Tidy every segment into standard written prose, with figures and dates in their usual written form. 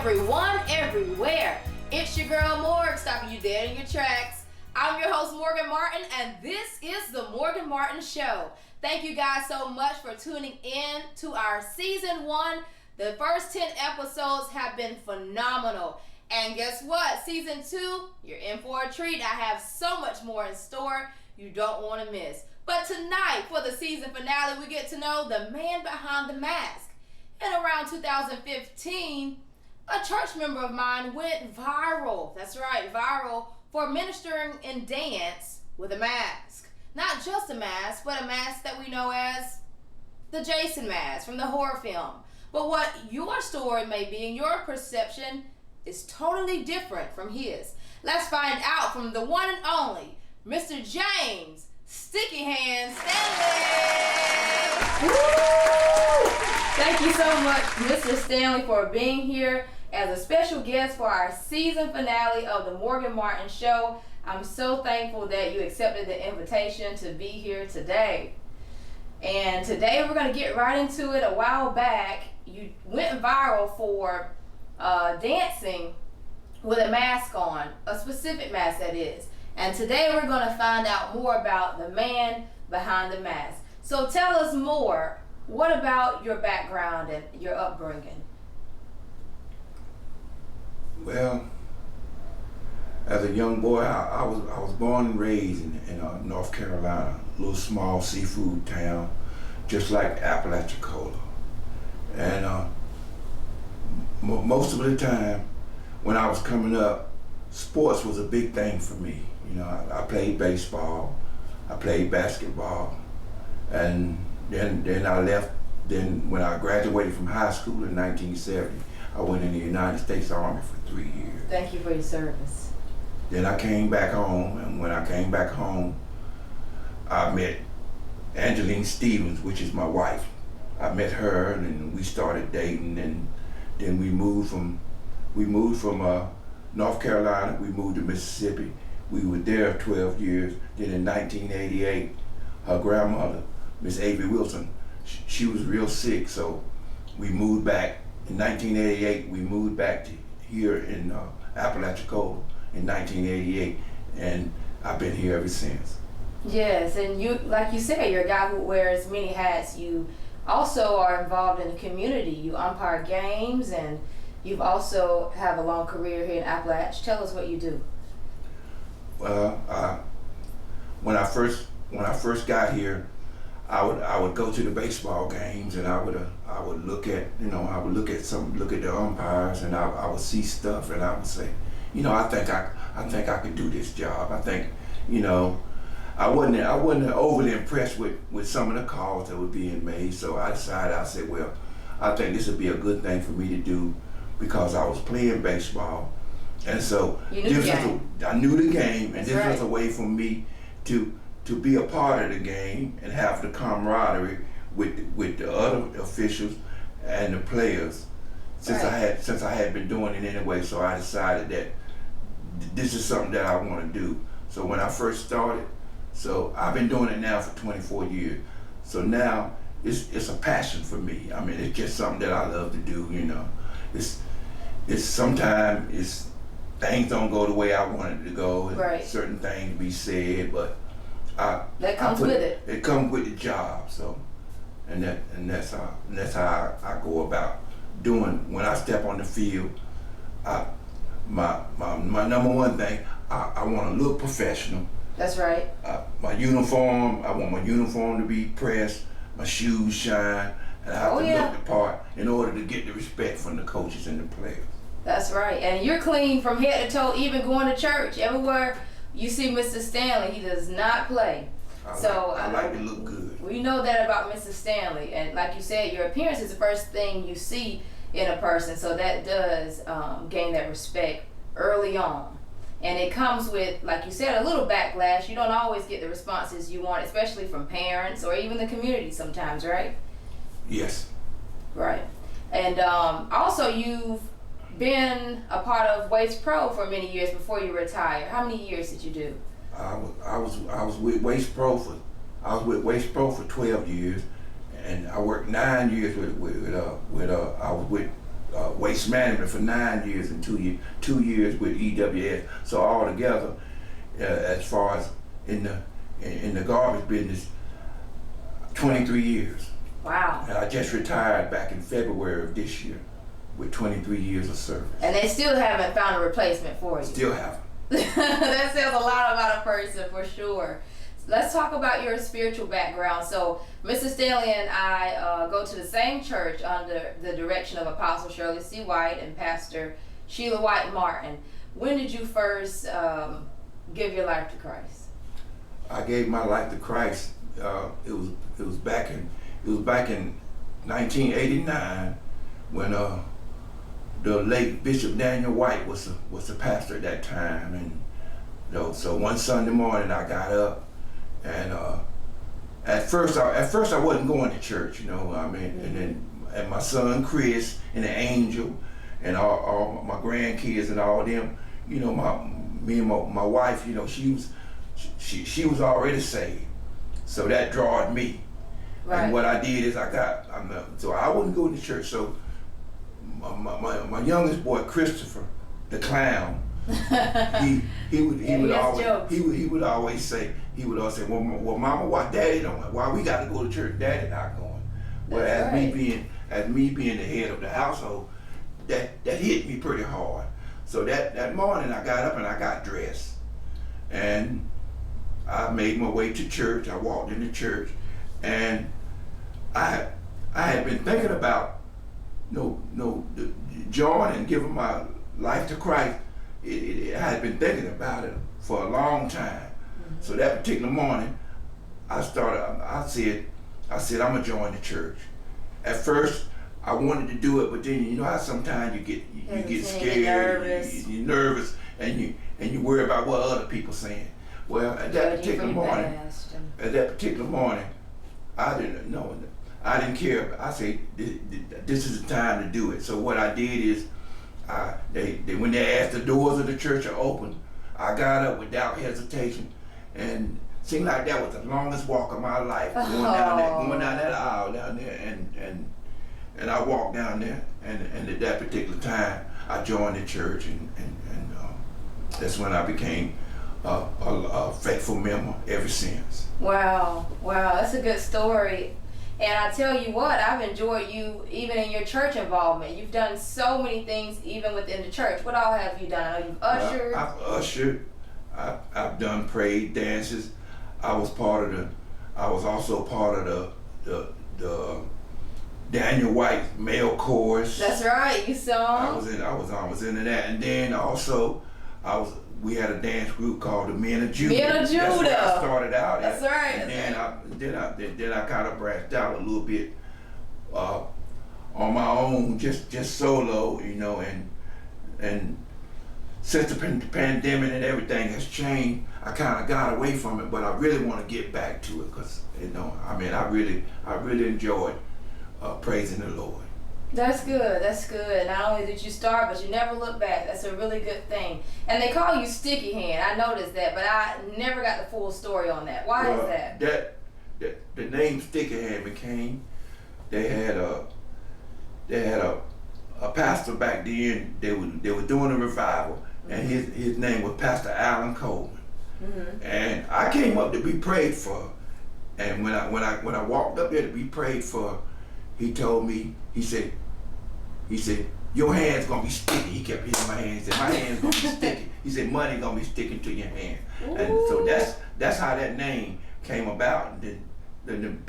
everyone, everywhere. It's your girl Morgan, stopping you dead in your tracks. I'm your host Morgan Martin, and this is the Morgan Martin Show. Thank you guys so much for tuning in to our season 1. The first 10 episodes have been phenomenal. And guess what? Season 2, you're in for a treat. I have so much more in store you don't want to miss. But tonight, for the season finale, we get to know the man behind the mask. And around 2015, a church member of mine went viral. That's right, viral for ministering in dance with a mask. Not just a mask, but a mask that we know as the Jason mask from the horror film. But what your story may be and your perception is totally different from his. Let's find out from the one and only Mr. James Sticky Hands Stanley. Woo! Thank you so much, Mr. Stanley, for being here as a special guest for our season finale of the Morgan Martin Show. I'm so thankful that you accepted the invitation to be here today. And today we're going to get right into it. A while back, you went viral for dancing with a mask on, a specific mask that is. And today we're going to find out more about the man behind the mask. So tell us more. What about your background and your upbringing? Well, as a young boy, I was born and raised in North Carolina, a little small seafood town, just like Apalachicola. And most of the time, when I was coming up, sports was a big thing for me. You know, I played baseball, I played basketball, and then I left. Then when I graduated from high school in 1970, I went in the United States Army for 3 years. Thank you for your service. Then I came back home, and when I came back home, I met Angeline Stevens, which is my wife. I met her, and we started dating, and then we moved from North Carolina. We moved to Mississippi. We were there 12 years. Then in 1988, her grandmother, Miss Avery Wilson, she was real sick, so we moved back. In 1988, we moved back to here in Apalachicola in 1988, and I've been here ever since. Yes, and you, like you said, you're a guy who wears many hats. You also are involved in the community. You umpire games, and you've also have a long career here in Appalachia. Tell us what you do. Well, when I first got here, I would go to the baseball games, and I would look at the umpires, and I would see stuff, and I would say, I think I could do this job. I think, I wasn't overly impressed with some of the calls that were being made, so I said, well, I think this would be a good thing for me to do because I was playing baseball, and so I knew the game, and this right. was a way for me to be a part of the game and have the camaraderie with the other officials and the players, since right. I had been doing it anyway. So I decided that this is something that I want to do. So when I first started, so I've been doing it now for 24 years. So now it's a passion for me. I mean, it's just something that I love to do. It's sometimes things don't go the way I want it to go. Right. Certain things be said, but that comes with it. It comes with the job. So, and that's how I go about doing. When I step on the field, my number one thing, I want to look professional. That's right. My uniform, I want my uniform to be pressed, my shoes shine, and I have to look the part in order to get the respect from the coaches and the players. That's right. And you're clean from head to toe, even going to church. Everywhere you see Mr. Stanley, he does not play. I like to look good. We know that about Mr. Stanley. And like you said, your appearance is the first thing you see in a person. So that does gain that respect early on. And it comes with, like you said, a little backlash. You don't always get the responses you want, especially from parents or even the community sometimes, right? Yes. Right. And also you've been a part of Waste Pro for many years before you retired. How many years did you do? I was with Waste Pro for 12 years, and I worked 9 years with I was with waste management for 9 years and 2 years with EWS. So altogether, as far as in the garbage business, 23 years. Wow. And I just retired back in February of this year with 23 years of service. And they still haven't found a replacement for you. Still haven't. That says a lot about a person for sure. Let's talk about your spiritual background. So, Mr. Stanley and I go to the same church under the direction of Apostle Shirley C. White and Pastor Sheila White Martin. When did you first give your life to Christ? I gave my life to Christ. It was back in 1989 when the late Bishop Daniel White was the pastor at that time, and so one Sunday morning I got up. And at first I wasn't going to church, and my son Chris and the Angel and all my grandkids and all them, me and my wife, she was already saved, so that drawed me. Right. And what I did is so I wouldn't go to church. So my youngest boy Christopher, the clown, he would always say, well, Mama, why Daddy don't? Why we got to go to church? Daddy not going. Well, as me being the head of the household, that hit me pretty hard. So that morning I got up and I got dressed, and I made my way to church. I walked into church, and I had been thinking about joining and giving my life to Christ. I had been thinking about it for a long time. Mm-hmm. So that particular morning, I said, I'm gonna join the church. At first, I wanted to do it, but then you know how sometimes you get scared, you're nervous, and you worry about what other people saying. Well, at that particular morning, I didn't care. I said, this is the time to do it. So what I did is, when they asked the doors of the church are open, I got up without hesitation, and seemed like that was the longest walk of my life, going down that aisle down there, and I walked down there, and at that particular time, I joined the church, and that's when I became a faithful member ever since. Wow, that's a good story. And I tell you what, I've enjoyed you even in your church involvement. You've done so many things even within the church. What all have you done? You've ushered? I've ushered. I've done parade dances. I was also part of the Daniel White male chorus. That's right, you sung. I was into that, and then also we had a dance group called the Men of Judah. Men of Judah. That's where I started out. That's right. And then I kind of branched out a little bit on my own, just solo, and since the pandemic and everything has changed, I kind of got away from it, but I really want to get back to it because I really enjoyed praising the Lord. That's good. Not only did you start, but you never look back. That's a really good thing. And they call you Sticky Hand. I noticed that, but I never got the full story on that. Why is that? The name Sticky Hand became, they had a pastor back then. They were doing a revival, mm-hmm. and his name was Pastor Alan Coleman. Mm-hmm. And I came up to be prayed for. And when I walked up there to be prayed for, he told me, he said, your hand's gonna be sticky. He kept hitting my hand. He said, my hand's gonna be sticky. He said, money gonna be sticking to your hand. Ooh. And so that's how that name came about. And then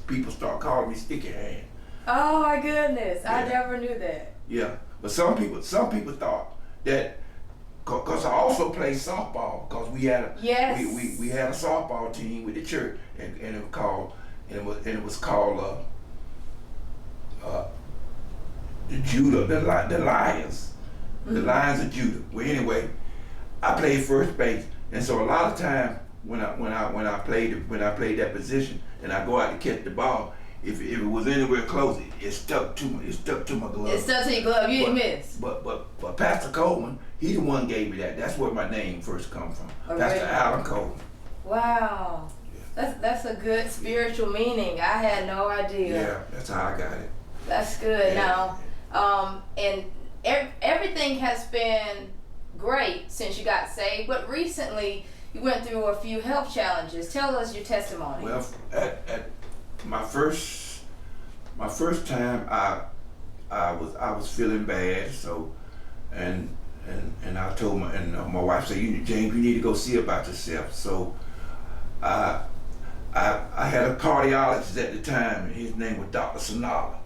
people start calling me Sticky Hand. Oh my goodness, yeah. I never knew that. Yeah, but some people thought that, cause I also played softball, cause we had a softball team with the church, and it was called the Judah, the Lions, mm-hmm. the Lions of Judah. Well, anyway, I played first base, and so a lot of times when I played that position, and I go out to catch the ball, if it was anywhere close, it stuck to my glove. It stuck to your glove. You didn't miss. But Pastor Coleman, he the one gave me that. That's where my name first come from. Oh, Pastor really? Alan Coleman. Wow. Yeah. That's a good spiritual meaning. I had no idea. Yeah, that's how I got it. That's good. Yeah. Now, And everything has been great since you got saved, but recently you went through a few health challenges. Tell us your testimony. Well, at my first time, I was feeling bad, so and I told my wife said, James, you need to go see about yourself. So I had a cardiologist at the time, and his name was Dr. Sanala.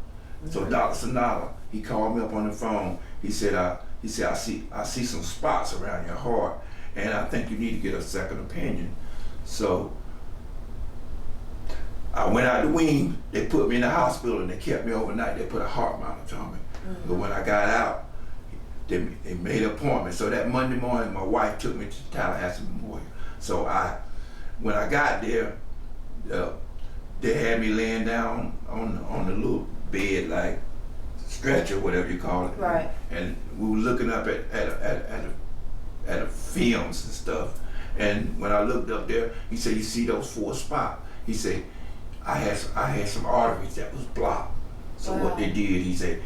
So Dr. Sanala, he called me up on the phone. He said I see some spots around your heart, and I think you need to get a second opinion. So I went out the wing. They put me in the hospital and they kept me overnight. They put a heart monitor on me. But when I got out, they made an appointment. So that Monday morning, my wife took me to Tallahassee Memorial. So when I got there, they had me laying down on the little bed, like stretcher, whatever you call it. Right. And we were looking up at the films and stuff. And when I looked up there, he said, "You see those 4 spots?" He said, I had some arteries that was blocked. So what they did, he said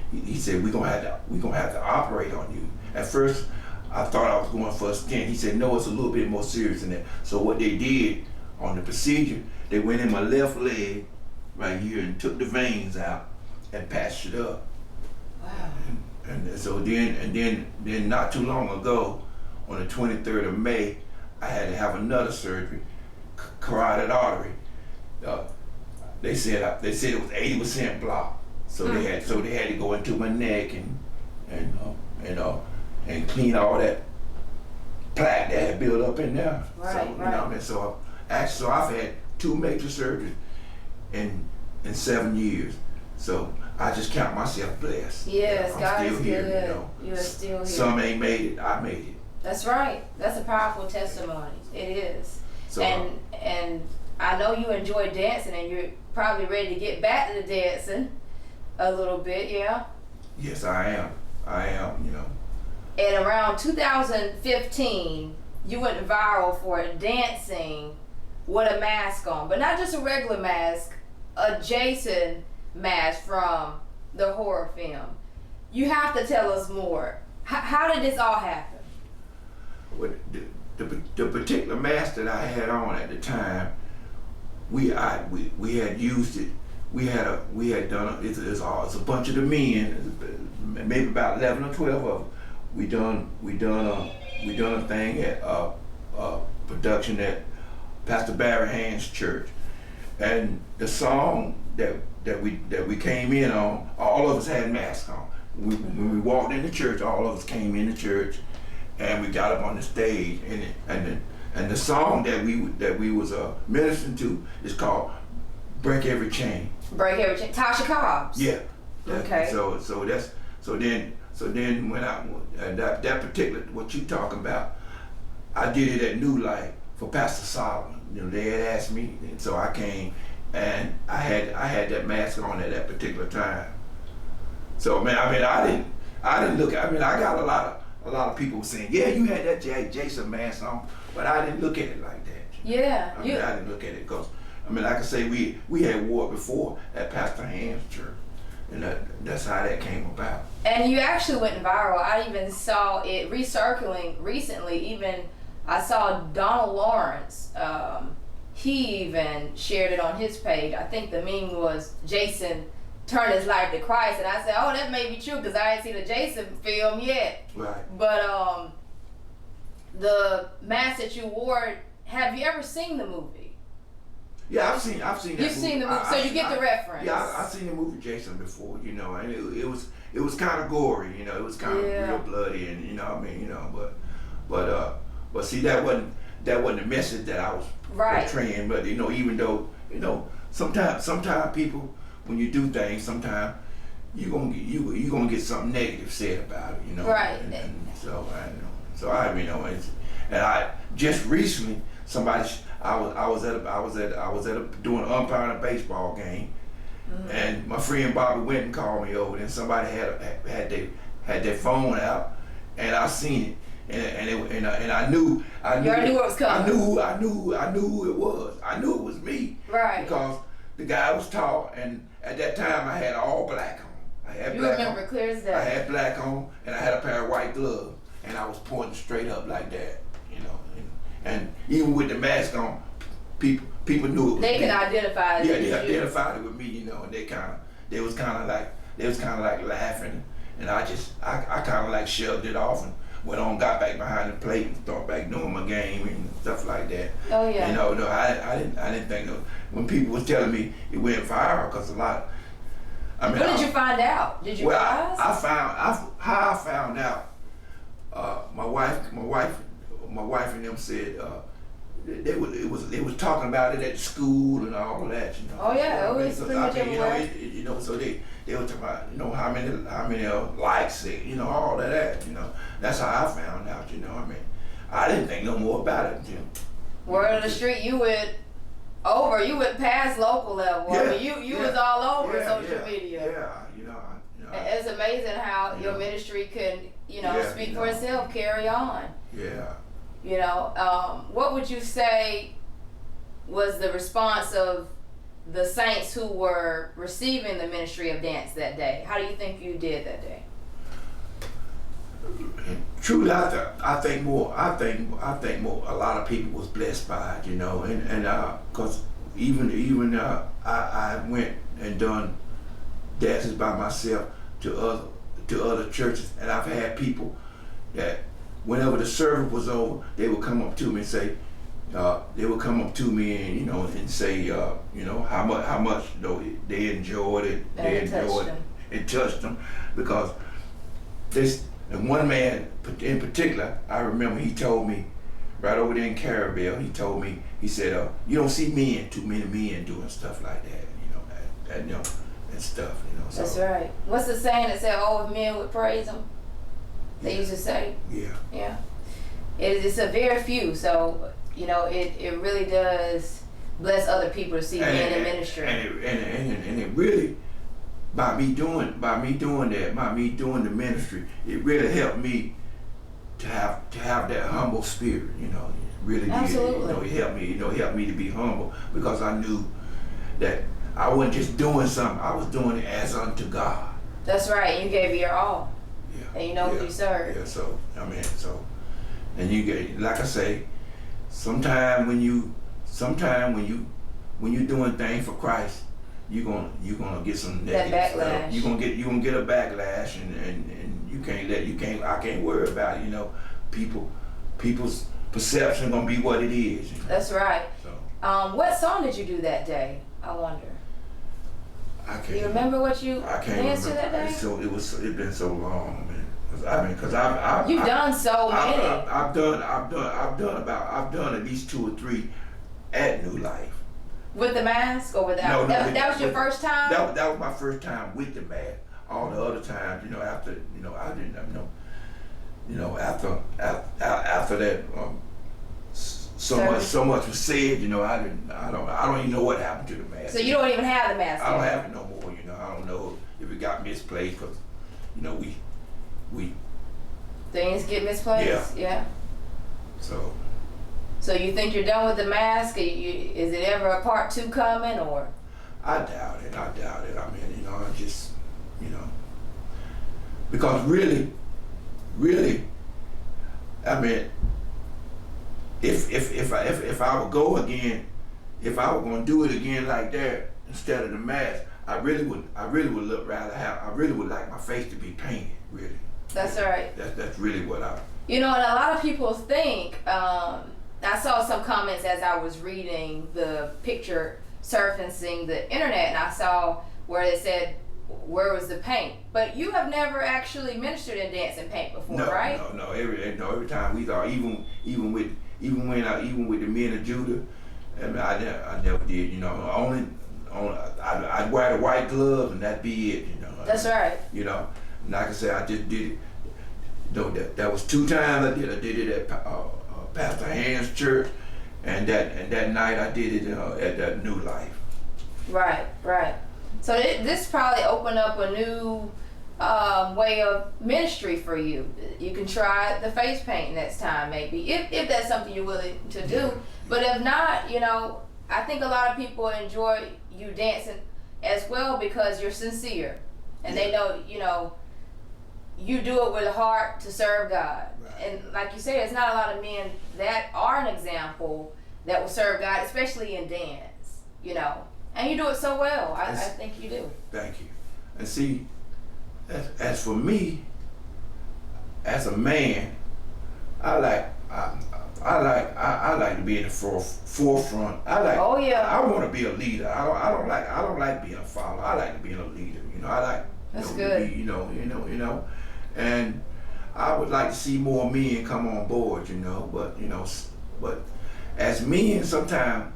we're gonna have to operate on you. At first, I thought I was going for a stent. He said, no, it's a little bit more serious than that. So what they did on the procedure, they went in my left leg right here and took the veins out and patched it up. Wow. And so then not too long ago, on the 23rd of May, I had to have another surgery, carotid artery. They said it was 80% blocked. So they had to go into my neck and clean all that plaque that had built up in there. Right, so, you know what I mean? So I've had 2 major surgeries in 7 years. So I just count myself blessed. Yes, I'm God still is here, good. you know. You're still here. Some ain't made it. I made it. That's right. That's a powerful testimony. It is. So, and I know you enjoy dancing, and you're probably ready to get back to the dancing a little bit, yeah? Yes, I am, you know. And around 2015, you went viral for dancing with a mask on, but not just a regular mask, a Jason mask from the horror film. You have to tell us more. How did this all happen? Well, the particular mask that I had on at the time, we had used it. We had done it's a bunch of the men, maybe about 11 or 12 of them. We done a thing at a production at Pastor Barry Hand's church, and the song that we came in on, all of us had masks on. When we walked in the church, all of us came in the church, and we got up on the stage, and the song that we was ministering to is called "Break Every Chain." Break Every Chain. Tasha Cobbs. Yeah. Okay. So then when I that particular what you talking about, I did it at New Life for Pastor Solomon. You know, they had asked me, and so I came, and I had that mask on at that particular time. So man, I didn't look at. I mean, I got a lot of people saying, yeah, you had that Jason mask on, but I didn't look at it like that. Yeah. I didn't look at it because, like I say, we had wore it before at Pastor Hand's church, and that's how that came about. And you actually went viral. I even saw it recircling recently. Even I saw Donald Lawrence. He even shared it on his page. I think the meme was Jason turned his life to Christ, and I said, oh, that may be true because I ain't seen a Jason film yet. Right. But the mask that you wore, have you ever seen the movie? Yeah, I've seen that movie. You've seen the movie, so you get the reference. Yeah, I've seen the movie Jason before, you know, and it was kind of gory, you know, it was kind of real bloody, and you know what I mean, you know, but see, that wasn't the message that I was portraying. But you know, even though, you know, sometimes people, when you do things, sometimes you gonna get something negative said about it, you know. Right. And so I you know, and I just recently I was doing umpire in a baseball game, and my friend Bobby went and called me over, and somebody had their phone out, and I seen it, and I knew what was coming. I knew who it was. I knew it was me. Right. Because the guy was tall, and at that time I had all black on. I had had You black remember on. clear as day. I had black on, and I had a pair of white gloves, and I was pointing straight up like that, you know. And even with the mask on, people knew it was They me. could identify it. Yeah, as they you. identified it with me, you know, and they was kind of like laughing, and I kind of like shoved it off and went on, got back behind the plate and started back doing my game and stuff like that. Oh yeah. You know, no, I didn't think no. When people was telling me it went viral, cause a lot. I mean, What did you find out? Did you realize? How I found out. My wife and them said they was talking about it at school and all of that, you know. Oh yeah, it was Because, pretty much everywhere. you know, so they were talking about, you know, how many likes it, you know, all of that, you know. That's how I found out, you know. I mean, I didn't think no more about it, Jim. Word of the street, you went past local level. Yeah, I mean, you was all over social media. Yeah, you know. It's amazing how your ministry can, speak for itself, carry on. Yeah. You know, what would you say was the response of the saints who were receiving the ministry of dance that day? How do you think you did that day? Truly, I think more. A lot of people was blessed by it, you know, and cause even I went and done dances by myself to other churches, and I've had people that whenever the service was over, they would come up to me and say, and say, how much they enjoyed it, it touched them, because this. And one man in particular, I remember he told me, right over there in Carabelle, he said, you don't see too many men doing stuff like that, and stuff, you know. So, that's right. What's the saying that said, if men would praise him? They used to say. Yeah. Yeah. It's a very few, so, it really does bless other people to see men in ministry. And it really, by me doing the ministry, it really helped me to have that humble spirit, you know. It really Absolutely. did. It helped me to be humble, because I knew that I wasn't just doing something, I was doing it as unto God. That's right. You gave it your all. Yeah. And you know who you serve. Yeah, and you get, like I say, sometime when you doing things for Christ, you're gonna get some negative backlash. stuff. You're gonna get a backlash, and I can't worry about it, you know. People's perception gonna be what it is. You know? That's right. So, what song did you do that day? I wonder. I can't. Do you remember what you I can't danced to remember. that day? It's been so long, man. Cause I've You've done so many. I've done at least 2 or 3 at New Life. With the mask or without? No, that was your first time? That was my first time with the mask. All the other times, after, I didn't know, after that, so much was said, I don't even know what happened to the mask. So you don't even have the mask? I don't have it no more, I don't know if it got misplaced, because, we things get misplaced? Yeah. So you think you're done with the mask? Is it ever a part 2 coming, or? I doubt it. I mean, I just, because really, I mean, if I would go again, if I were going to do it again like that instead of the mask, I really would like my face to be painted, really. That's right. That's really what I. And a lot of people think. I saw some comments as I was reading the picture surfacing the internet, and I saw where it said, "Where was the paint?" But you have never actually ministered in dance and paint before, right? No. Every time we thought, even with the men of Judah, I never did. I'd wear the white gloves and that'd be it. That's right. Like I said, I just did it. That was 2 times I did it at Pastor Hand's church, and that night I did it at that New Life. Right. So this probably opened up a new way of ministry for you. You can try the face paint next time, maybe, if that's something you're willing to do. But if not, I think a lot of people enjoy you dancing as well, because you're sincere. and they know, you do it with a heart to serve God. Right. And like you said, it's not a lot of men that are an example that will serve God, especially in dance, and you do it so well. I think you do. Thank you. And see, as for me, as a man, I like to be in the forefront. Oh yeah. I want to be a leader. I don't like being a follower. I like to be a leader. I like That's to good. be, and I would like to see more men come on board. But as men, sometimes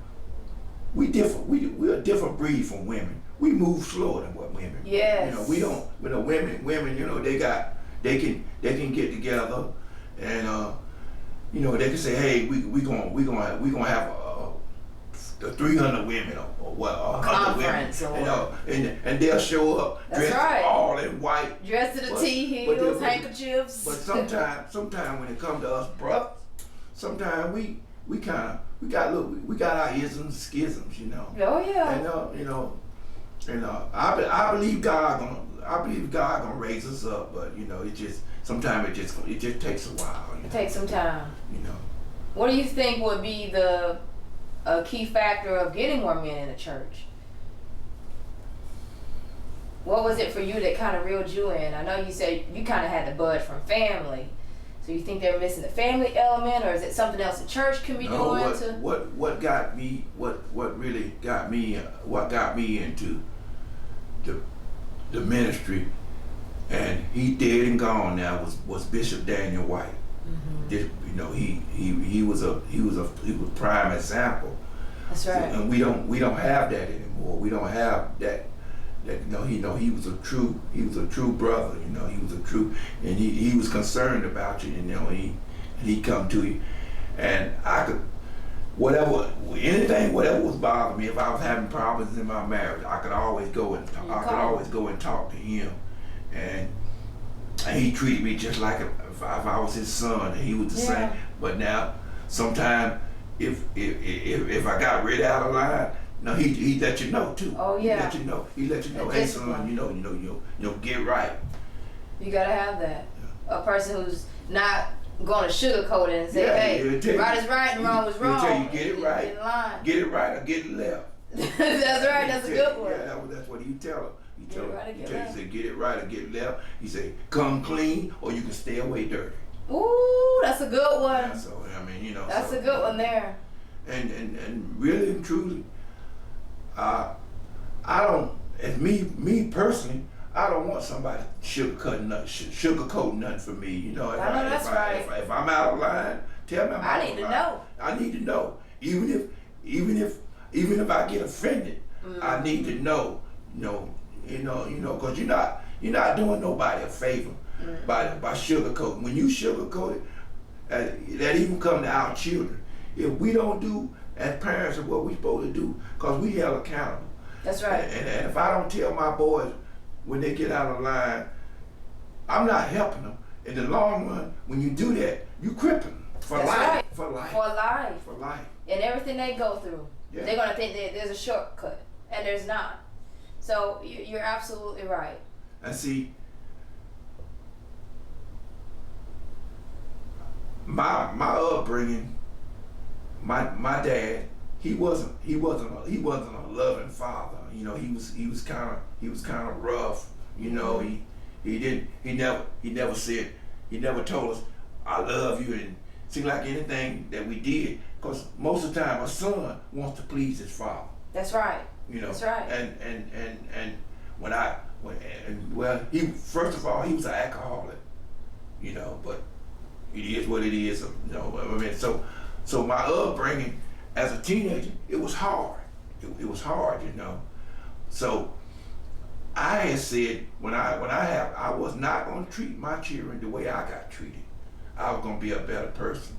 we differ. We're a different breed from women. We move slower than what women. Yes. We don't. Women. They can get together and they can say, hey, we gonna have the 300 women or what, 100 women, and they'll show up dressed all in white, dressed to the T-heels, handkerchiefs. But sometimes when it comes to us brothers, sometimes we got our isms and schisms, Oh yeah. And I believe God gonna raise us up, but sometimes it just takes a while. It takes some time. What do you think would be a key factor of getting more men in the church? What was it for you that kind of reeled you in? I know you said you kind of had the bud from family. So you think they're missing the family element, or is it something else the church can be doing? What really got me into the ministry, and he dead and gone now, was Bishop Daniel White. Mm-hmm. He was a prime example. That's right. And we don't have that anymore. We don't have that. He was a true brother. He was a true, and he was concerned about you. He come to you, and I could whatever was bothering me. If I was having problems in my marriage, I could always go and talk to him, and he treated me just like if I was his son, and he was the same. But now, sometimes if I got ready out of line, no, he let you know too. Oh yeah. He let you know. Hey son, get right. You gotta have that. A person who's not going to sugarcoat it and say, hey, right is right and wrong is wrong. He'll tell you, get it right. Get in line. Get it right or get it left. That's right. That's a good one. Yeah, that's what he tell her. He say, get it right or get it left. He say, come clean or you can stay away dirty. Ooh, that's a good one. Yeah, so that's a good one there. And really and truly, I don't. As me personally, I don't want somebody sugarcoating nothing for me. If I'm out of line, tell me I'm out of line. I need to know. I need to know. Even if I get offended, I need to know. Because you're not doing nobody a favor by sugarcoating. When you sugarcoat it, that even come to our children. If we don't do as parents what we're supposed to do, because we held accountable. That's right. And if I don't tell my boys when they get out of line, I'm not helping them. In the long run, when you do that, you cripple them for That's life. Right. For life. For life. For life. And everything they go through, they're gonna think that there's a shortcut, and there's not. So you're absolutely right. And see, my upbringing, my dad, he wasn't a loving father. He was kind of rough. He never told us I love you, and seemed like anything that we did, because most of the time a son wants to please his father. That's right. That's right. And he first of all, he was an alcoholic. But it is what it is. So my upbringing as a teenager, it was hard. It was hard, So I had said I was not going to treat my children the way I got treated. I was going to be a better person.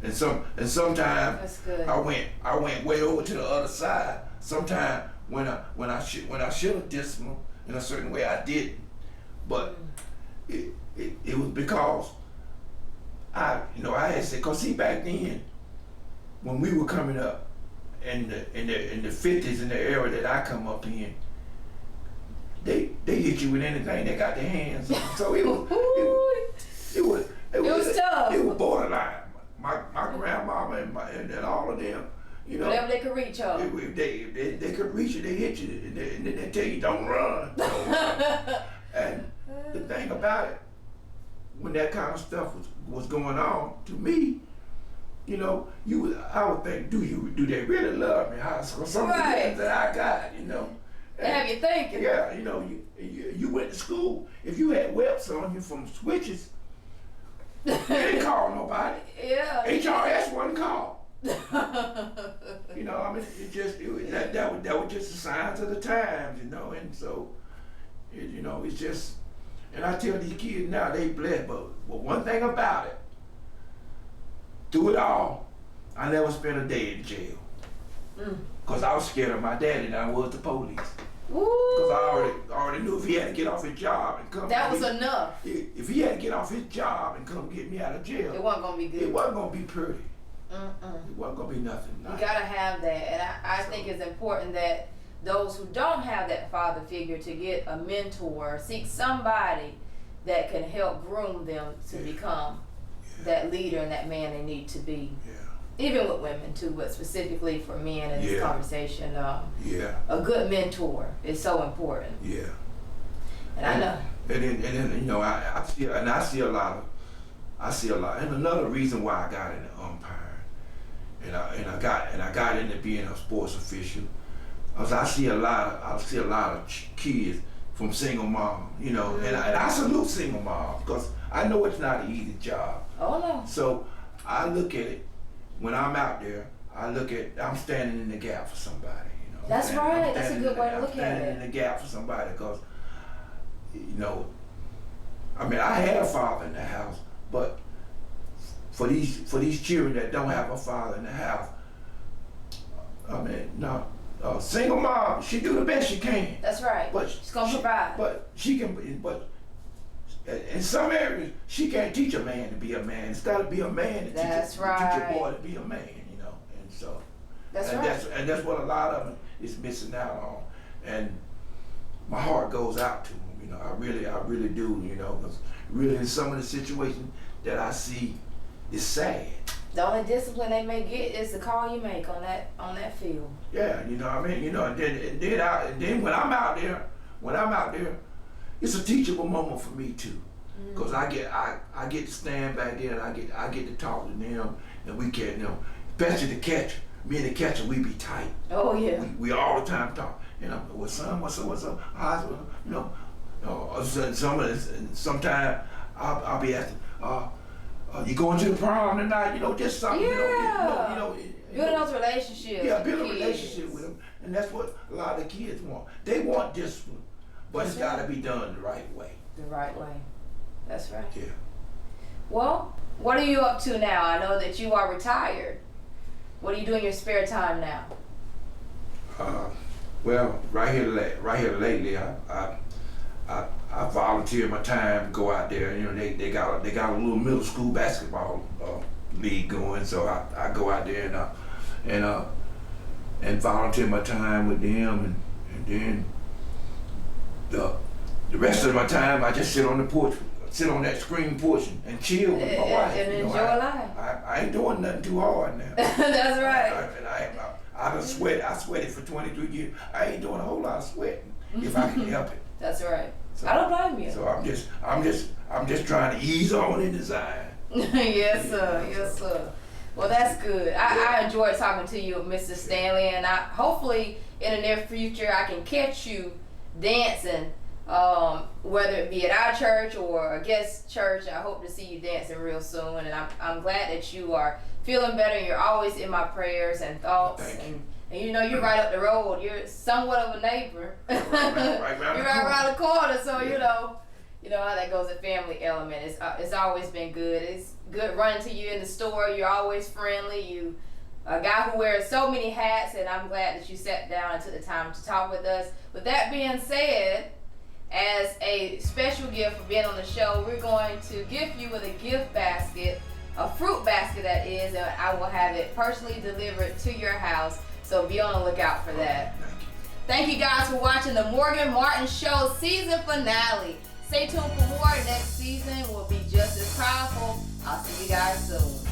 And sometimes I went way over to the other side. Sometimes when I should have disciplined in a certain way, I didn't. But it was because I had said, because see, back then when we were coming up in the 50s, in the era that I come up in, they hit you with anything they got their hands on. So it was tough. It was borderline. My grandmama and all of them, you know. Whatever they could reach on. If they could reach you, they hit you, and then they tell you don't run. Don't run. And the thing about it, when that kind of stuff was going on to me, you know, I would think, do they really love me? Some of the things that I got, you know. They have you thinking. Yeah, you know, you went to school. If you had webs on you from switches, you didn't call nobody. Yeah. HRS wasn't called. You know, I mean, that was just the signs of the times, you know, and so, you know, it's just, and I tell these kids now, they blessed, but one thing about it, through it all, I never spent a day in jail. Because I was scared of my daddy than I was the police. Because I already knew if he had to get off his job and come. That was enough. If he had to get off his job and come get me out of jail. It wasn't going to be good. It wasn't going to be pretty. It wasn't going to be nothing. You got to have that. And I think it's important that those who don't have that father figure to get a mentor, seek somebody that can help groom them to become that leader and that man they need to be. Even with women too, but specifically for men in this conversation, a good mentor is so important. And I know. And then you know, I see a lot, and another reason why I got into umpire, and I got into being a sports official, because I see a lot of kids from single mom, you know, and I salute single moms because I know it's not an easy job. Oh no. So I look at it. When I'm out there, I'm standing in the gap for somebody, you know. That's right. That's a good way to look at it. I'm standing in the gap for somebody because, you know, I mean, I had a father in the house, but for these children that don't have a father in the house, I mean, no, single mom, she do the best she can. That's right. But she's gonna provide. But she can, but in some areas, she can't teach a man to be a man. It's got to be a man to teach a boy to be a man, you know. And so, that's what a lot of them is missing out on. And my heart goes out to them, you know. I really do, you know, because really in some of the situations that I see, it's sad. The only discipline they may get is the call you make on that field. Yeah, you know what I mean? You know, and then when I'm out there, it's a teachable moment for me too, because I get to stand back there and I get to talk to them, and we can, you know, especially the catcher. Me and the catcher, we be tight. Oh yeah. We all the time talk. You know, what's up? How's it? You know, sometimes I'll be asking, you going to the prom tonight? You know, just something. Yeah. You know, building those relationships. Yeah, build a relationship with them, and that's what a lot of the kids want. They want discipline. But it's got to be done the right way. The right way. That's right. Yeah. Well, what are you up to now? I know that you are retired. What do you do in your spare time now? Well, right here lately, I volunteer my time to go out there. You know, they got a little middle school basketball league going, so I go out there and volunteer my time with them, and then. The rest of my time, I just sit on the porch, sit on that screen porch and chill with my wife. And enjoy life. I ain't doing nothing too hard now. That's right. I sweated for 23 years. I ain't doing a whole lot of sweating if I can help it. That's right. So, I don't blame you. So I'm just trying to ease on in design. Yes, sir. Yes, sir. Well, that's good. I enjoyed talking to you, Mr. Stanley, and hopefully in the near future I can catch you dancing, whether it be at our church or a guest church. I hope to see you dancing real soon, and I'm glad that you are feeling better. You're always in my prayers and thoughts. And you know, you're right up the road. You're somewhat of a neighbor. You're right around the corner, so you know how that goes. The family element. It's always been good. It's good running to you in the store. You're always friendly. You a guy who wears so many hats, and I'm glad that you sat down and took the time to talk with us. With that being said, as a special gift for being on the show, we're going to gift you with a gift basket, a fruit basket that is, and I will have it personally delivered to your house. So be on the lookout for that. Thank you guys for watching the Morgan Martin Show season finale. Stay tuned for more. Next season will be just as powerful. I'll see you guys soon.